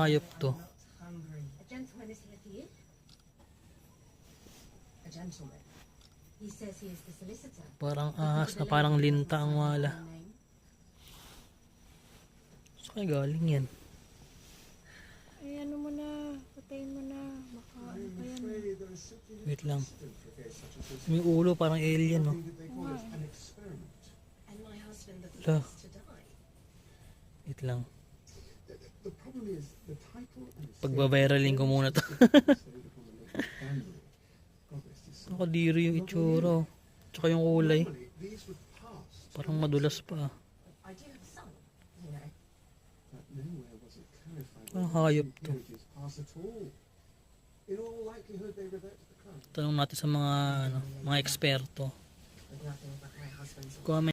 hayop to? A gentleman is here for you. A gentleman. He says he is the solicitor. Parang ahas na parang linta ang wala. Saan kaya galing yan? Ay, ano mo na, patayin mo na. Baka ano pa yan. Wait lang. May ulo parang alien, no? And my husband the Hala. first to die. Wait lang. Pagbaviralin ko muna to. Nakadiri yung itsura. Tsaka yung kulay. Parang madulas pa. I do have a son, you know. Parang hayop to. Tanong natin sa mga eksperto. With nothing but my husband's Comment.